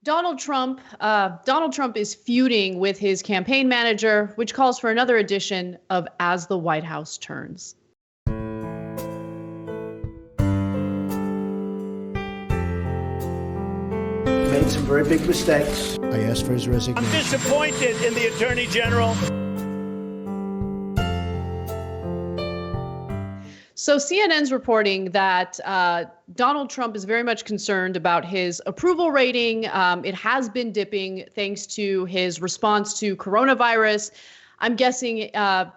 Donald Trump is feuding with his campaign manager, which calls for another edition of As the White House Turns. Made some very big mistakes. I asked for his resignation. I'm disappointed in the Attorney General. So CNN's reporting that Donald Trump is very much concerned about his approval rating. It has been dipping thanks to his response to coronavirus. I'm guessing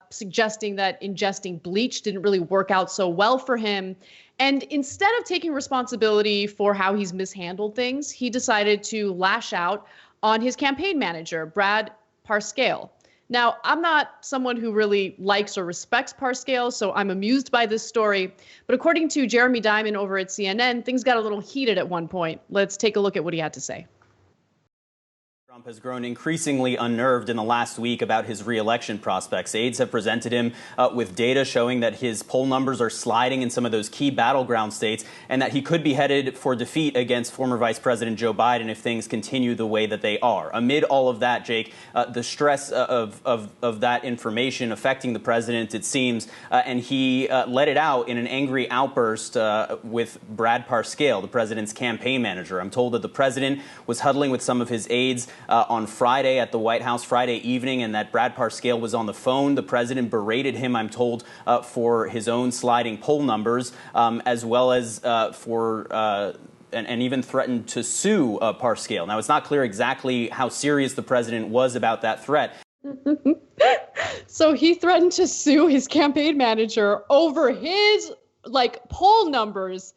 suggesting that ingesting bleach didn't really work out so well for him. And instead of taking responsibility for how he's mishandled things, he decided to lash out on his campaign manager, Brad Parscale. Now, I'm not someone who really likes or respects Parscale, so I'm amused by this story. But according to Jeremy Diamond over at CNN, things got a little heated at one point. Let's take a look at what he had to say. Trump has grown increasingly unnerved in the last week about his re-election prospects. Aides have presented him with data showing that his poll numbers are sliding in some of those key battleground states and that he could be headed for defeat against former Vice President Joe Biden if things continue the way that they are. Amid all of that, Jake, the stress of that information affecting the president, it seems, and he let it out in an angry outburst with Brad Parscale, the president's campaign manager. I'm told that the president was huddling with some of his aides on Friday at the White House Friday evening, and that Brad Parscale was on the phone. The president berated him, I'm told, for his own sliding poll numbers, as well as and even threatened to sue Parscale. Now, it's not clear exactly how serious the president was about that threat. So he threatened to sue his campaign manager over his poll numbers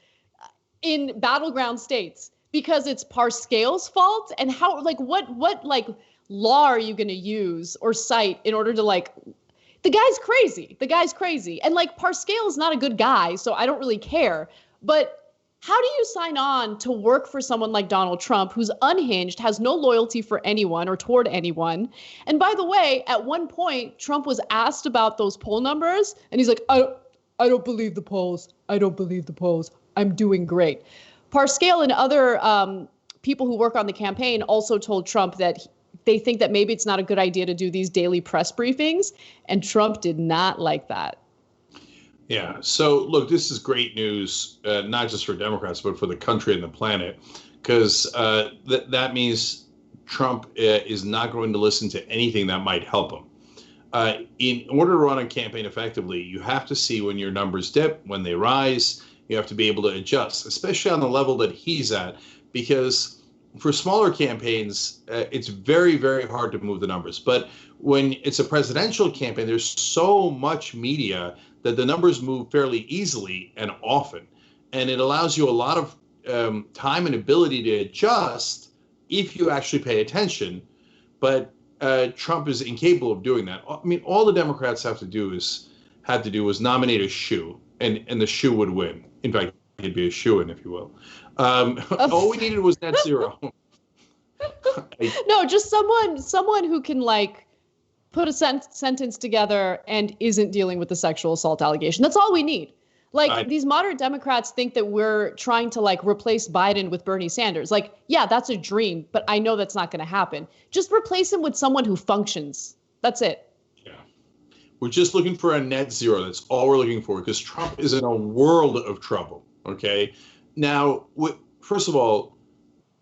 in battleground states, because it's Parscale's fault. And how, what law are you going to use or cite in order to the guy's crazy. The guy's crazy. And Parscale is not a good guy, so I don't really care. But how do you sign on to work for someone like Donald Trump, who's unhinged, has no loyalty for anyone or toward anyone? And by the way, at one point, Trump was asked about those poll numbers, and he's like, I don't believe the polls. I don't believe the polls. I'm doing great. Parscale and other people who work on the campaign also told Trump that they think that maybe it's not a good idea to do these daily press briefings, and Trump did not like that. Yeah. So, look, this is great news, not just for Democrats, but for the country and the planet, because that means Trump is not going to listen to anything that might help him. In order to run a campaign effectively, you have to see when your numbers dip, when they rise. You have to be able to adjust, especially on the level that he's at, because for smaller campaigns, it's very, very hard to move the numbers. But when it's a presidential campaign, there's so much media that the numbers move fairly easily and often. And it allows you a lot of time and ability to adjust if you actually pay attention. But Trump is incapable of doing that. I mean, all the Democrats had to do was nominate a shoe, and the shoe would win. In fact, he'd be a shoo-in, if you will. All we needed was net zero. No, just someone who can put a sentence together and isn't dealing with the sexual assault allegation. That's all we need. These moderate Democrats think that we're trying to replace Biden with Bernie Sanders. Yeah, that's a dream, but I know that's not going to happen. Just replace him with someone who functions. That's it. We're just looking for a net zero. That's all we're looking for, because Trump is in a world of trouble. Okay. Now, first of all,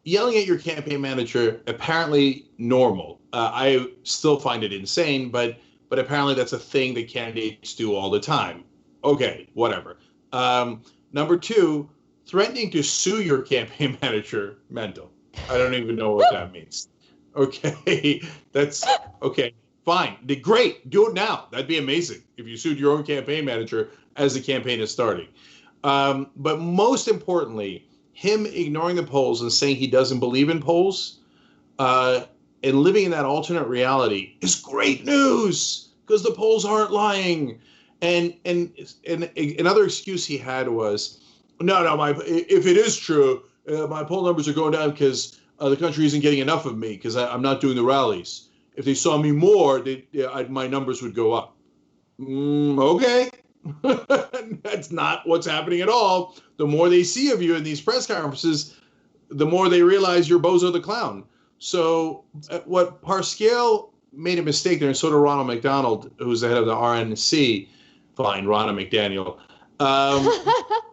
yelling at your campaign manager, apparently normal. I still find it insane, but apparently that's a thing that candidates do all the time. Okay, whatever. Number two, threatening to sue your campaign manager, mental. I don't even know what that means. Okay, that's okay. Fine. Great. Do it now. That'd be amazing if you sued your own campaign manager as the campaign is starting. But most importantly, him ignoring the polls and saying he doesn't believe in polls and living in that alternate reality is great news, because the polls aren't lying. And another excuse he had was, if it is true, my poll numbers are going down because the country isn't getting enough of me because I'm not doing the rallies. If they saw me more, my numbers would go up. Okay. That's not what's happening at all. The more they see of you in these press conferences, the more they realize you're Bozo the Clown. So what Parscale made a mistake there, and so did Ronald McDonald, who's the head of the RNC. Fine, Ronald McDaniel.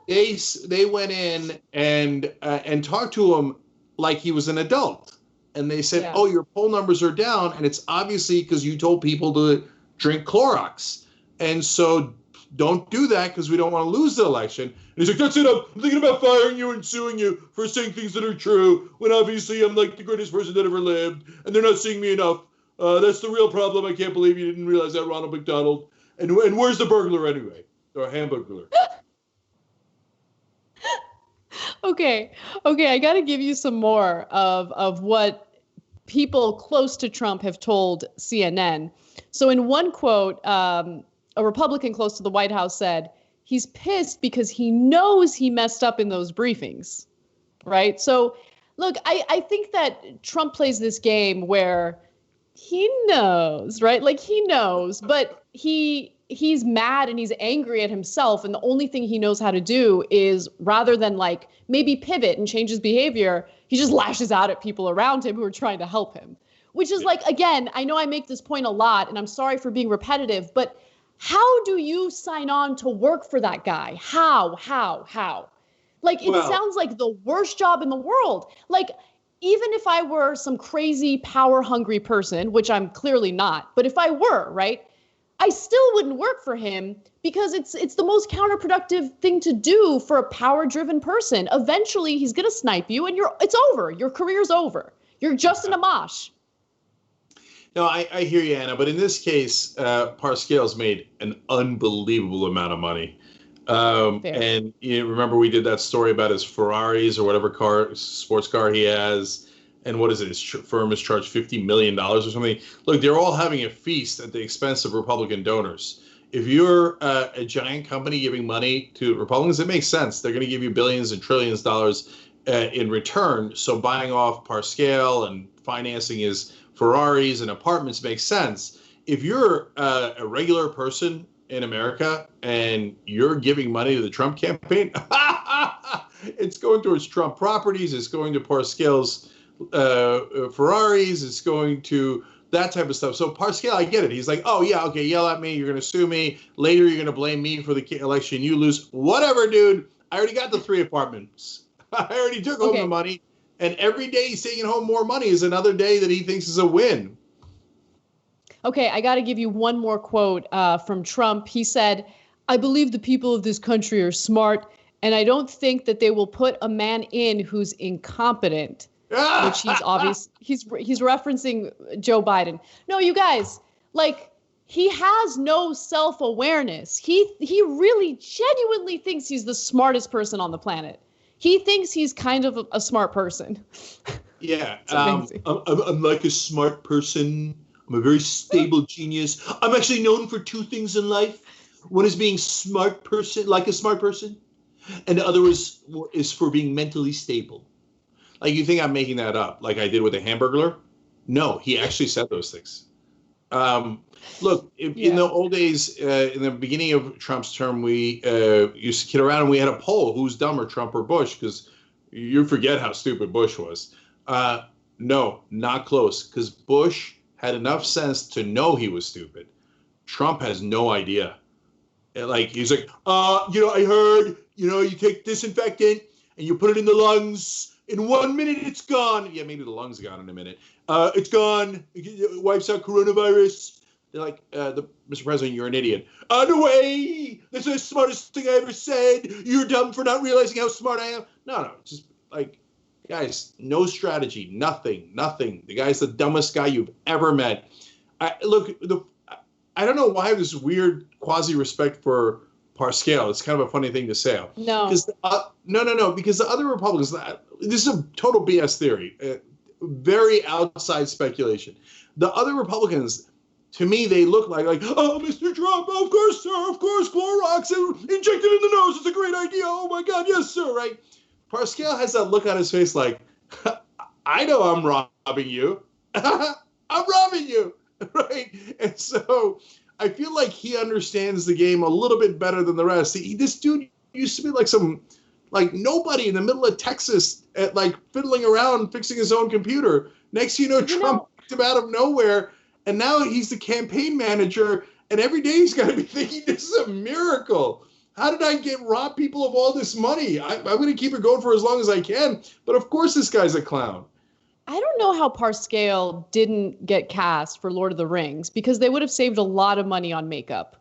They went in and talked to him like he was an adult. And they said, oh, your poll numbers are down, and it's obviously because you told people to drink Clorox. And so don't do that because we don't want to lose the election. And he's like, that's it, I'm thinking about firing you and suing you for saying things that are true, when obviously I'm like the greatest person that ever lived, and they're not seeing me enough. That's the real problem. I can't believe you didn't realize that, Ronald McDonald. And where's the burglar anyway? Or hamburglar? Okay, I got to give you some more of what people close to Trump have told CNN. So in one quote, a Republican close to the White House said, he's pissed because he knows he messed up in those briefings, right? So look, I think that Trump plays this game where he knows, right? Like he knows, but he's mad and he's angry at himself. And the only thing he knows how to do is, rather than like maybe pivot and change his behavior, he just lashes out at people around him who are trying to help him, which is like, again, I know I make this point a lot and I'm sorry for being repetitive, but how do you sign on to work for that guy? How? Like, it sounds like the worst job in the world. Like, even if I were some crazy power hungry person, which I'm clearly not, but if I were, right, I still wouldn't work for him because it's the most counterproductive thing to do for a power-driven person. Eventually, he's going to snipe you, and it's over. Your career's over. You're just an amash. No, I hear you, Anna. But in this case, Parscale's made an unbelievable amount of money. And remember, we did that story about his Ferraris or whatever sports car he has. And what is it? His firm is charged $50 million or something. Look, they're all having a feast at the expense of Republican donors. If you're a giant company giving money to Republicans, it makes sense. They're going to give you billions and trillions of dollars in return. So buying off Parscale and financing his Ferraris and apartments makes sense. If you're a regular person in America and you're giving money to the Trump campaign, it's going towards Trump properties. It's going to Parscale's Ferraris, it's going to that type of stuff. So Parscale, I get it. He's like, oh yeah, okay, yell at me, you're going to sue me. Later, you're going to blame me for the election. You lose. Whatever, dude. I already got the 3 apartments. I already took home the money. And every day he's taking home more money is another day that he thinks is a win. Okay, I got to give you one more quote from Trump. He said, I believe the people of this country are smart, and I don't think that they will put a man in who's incompetent. Which he's referencing Joe Biden. No, you guys, like, he has no self-awareness. He really genuinely thinks he's the smartest person on the planet. He thinks he's kind of a smart person. Yeah, I'm like a smart person. I'm a very stable genius. I'm actually known for 2 things in life. One is being smart person, like a smart person, and the other is for being mentally stable. Like, you think I'm making that up, like I did with the Hamburglar? No, he actually said those things. Look, in the old days, in the beginning of Trump's term, we used to kid around and we had a poll: who's dumber, Trump or Bush? Because you forget how stupid Bush was. No, not close. Because Bush had enough sense to know he was stupid. Trump has no idea. Like, he's like, I heard, you take disinfectant and you put it in the lungs. In 1 minute, it's gone. Yeah, maybe the lungs are gone in a minute. It's gone. It wipes out coronavirus. They're like, Mr. President, you're an idiot. No way. This is the smartest thing I ever said. You're dumb for not realizing how smart I am. No. Just like, guys, no strategy. Nothing. The guy's the dumbest guy you've ever met. I don't know why I have this weird quasi-respect for Parscale. It's kind of a funny thing to say. No. No. Because the other Republicans, this is a total BS theory, very outside speculation. The other Republicans, to me, they look like, oh, Mr. Trump, of course, sir, of course, Clorox, injected in the nose, it's a great idea. Oh my God, yes, sir, right? Parscale has that look on his face like, I know I'm robbing you. I'm robbing you, right? And so I feel like he understands the game a little bit better than the rest. This dude used to be like some Like nobody in the middle of Texas at like fiddling around fixing his own computer. Next you know, Trump picked him out of nowhere, and now he's the campaign manager, and every day he's got to be thinking this is a miracle. How did I rob people of all this money? I'm going to keep it going for as long as I can, but of course this guy's a clown. I don't know how Parscale didn't get cast for Lord of the Rings, because they would have saved a lot of money on makeup.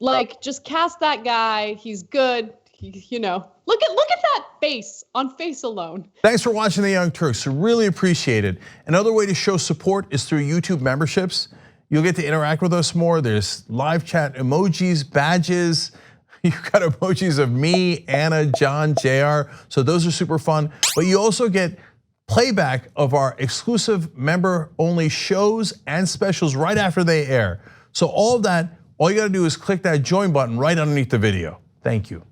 Like, just cast that guy. He's good. You know, look at that face, on face alone. Thanks for watching The Young Turks. Really appreciate it. Another way to show support is through YouTube memberships. You'll get to interact with us more. There's live chat emojis, badges. You've got emojis of me, Anna, John, JR. So those are super fun. But you also get playback of our exclusive member-only shows and specials right after they air. So all of that, all you gotta do is click that join button right underneath the video. Thank you.